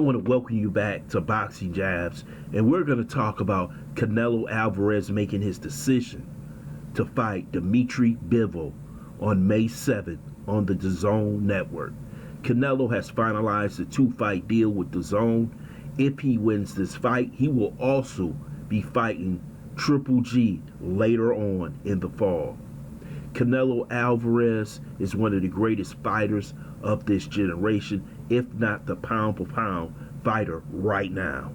want to welcome you back to Boxing Jabs, and we're going to talk about Canelo Alvarez making his decision to fight Dmitry Bivol on May 7th on the DAZN network. Canelo has finalized a 2-fight deal with DAZN. If he wins this fight, he will also be fighting Triple G later on in the fall. Canelo Alvarez is one of the greatest fighters of this generation, if not the pound-for-pound fighter right now.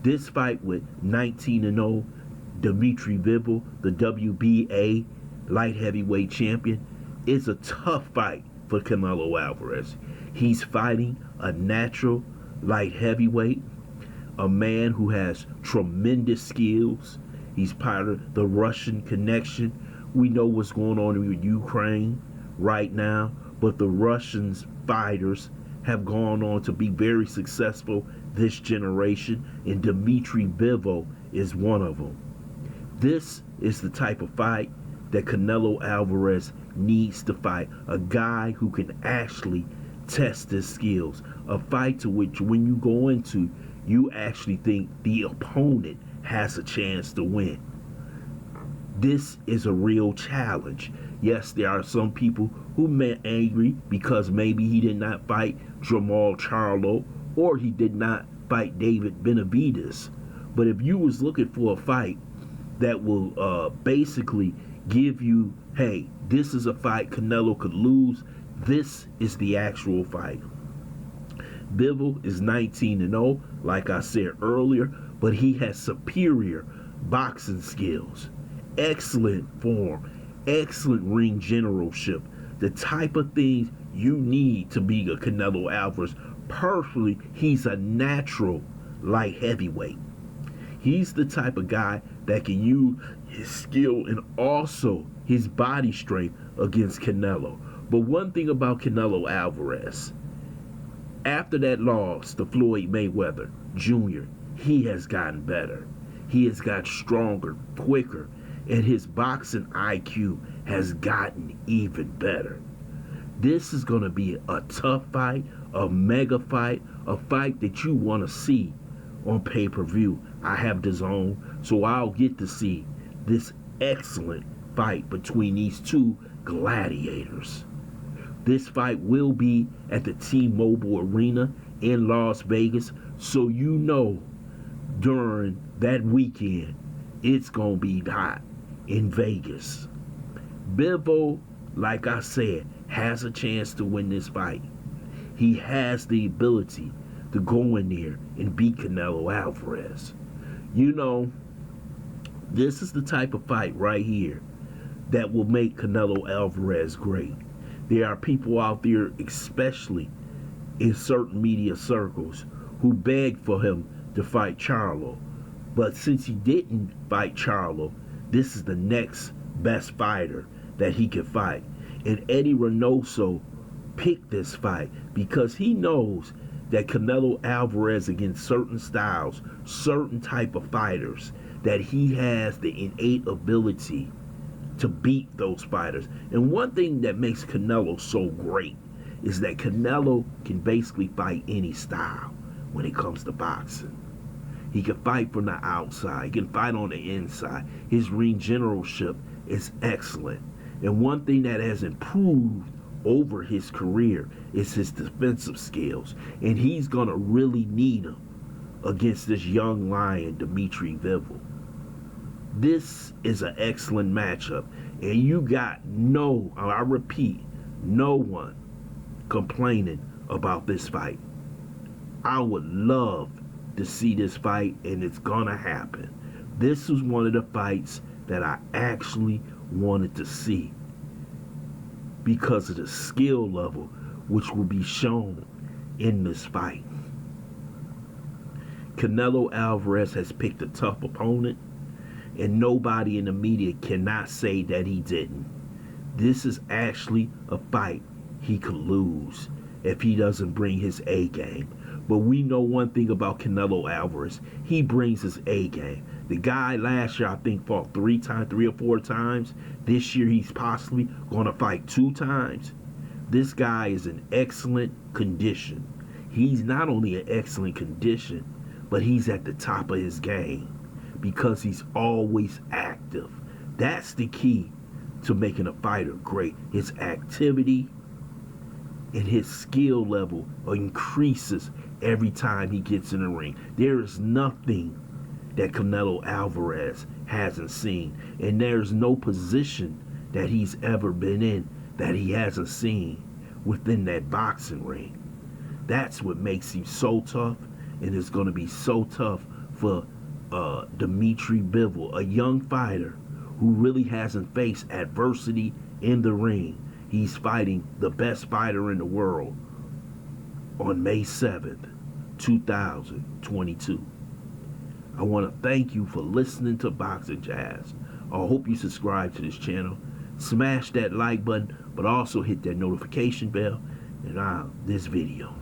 This fight with 19-0 Dmitry Bivol, the WBA light heavyweight champion, is a tough fight for Canelo Alvarez. He's fighting a natural light heavyweight, a man who has tremendous skills. He's part of the Russian connection. We know what's going on in Ukraine right now, but the Russians fighters have gone on to be very successful this generation, and Dmitry Bivol is one of them. This is the type of fight that Canelo Alvarez needs to fight, a guy who can actually test his skills, a fight to which when you go into, you actually think the opponent has a chance to win. This is a real challenge. Yes, there are some people who may be angry because maybe he did not fight Jermall Charlo or he did not fight David Benavidez. But if you was looking for a fight that will basically give you, hey, this is a fight Canelo could lose, this is the actual fight. Bivol is 19-0, like I said earlier, but he has superior boxing skills, excellent form, excellent ring generalship, the type of things you need to be a Canelo Alvarez. Personally, he's a natural light heavyweight. He's the type of guy that can use his skill and also his body strength against Canelo. But one thing about Canelo Alvarez, after that loss to Floyd Mayweather Jr., he has gotten better. He has got stronger, quicker, and his boxing IQ has gotten even better. This is going to be a tough fight, a mega fight, a fight that you want to see on pay-per-view. I have DAZN, so I'll get to see this excellent fight between these two gladiators. This fight will be at the T-Mobile Arena in Las Vegas, so you know during that weekend it's going to be hot in Vegas. Bivol, like I said, has a chance to win this fight. He has the ability to go in there and beat Canelo Alvarez. You know, this is the type of fight right here that will make Canelo Alvarez great. There are people out there, especially in certain media circles, who beg for him to fight Charlo. But since he didn't fight Charlo, this is the next best fighter that he can fight. And Eddie Reynoso picked this fight because he knows that Canelo Alvarez, against certain styles, certain type of fighters, that he has the innate ability to beat those fighters. And one thing that makes Canelo so great is that Canelo can basically fight any style when it comes to boxing. He can fight from the outside. He can fight on the inside. His ring generalship is excellent. And one thing that has improved over his career is his defensive skills. And he's going to really need them against this young lion, Dmitry Bivol. This is an excellent matchup. And you got I repeat, no one complaining about this fight. I would love to see this fight, and it's gonna happen. This was one of the fights that I actually wanted to see because of the skill level which will be shown in this fight. Canelo Alvarez has picked a tough opponent, and nobody in the media cannot say that he didn't. This is actually a fight he could lose if he doesn't bring his A game. But we know one thing about Canelo Alvarez. He brings his A game. The guy last year, I think, fought 3 or 4 times. This year, he's possibly going to fight 2 times. This guy is in excellent condition. He's not only in excellent condition, but he's at the top of his game because he's always active. That's the key to making a fighter great. His activity and his skill level increases every time he gets in the ring. There is nothing that Canelo Alvarez hasn't seen, and there's no position that he's ever been in that he hasn't seen within that boxing ring. That's what makes him so tough, and it's going to be so tough for Dmitry Bivol, a young fighter who really hasn't faced adversity in the ring. He's fighting the best fighter in the world on May 7th, 2022. I want to thank you for listening to Boxing Jazz. I hope you subscribe to this channel. Smash that like button, but also hit that notification bell and this video.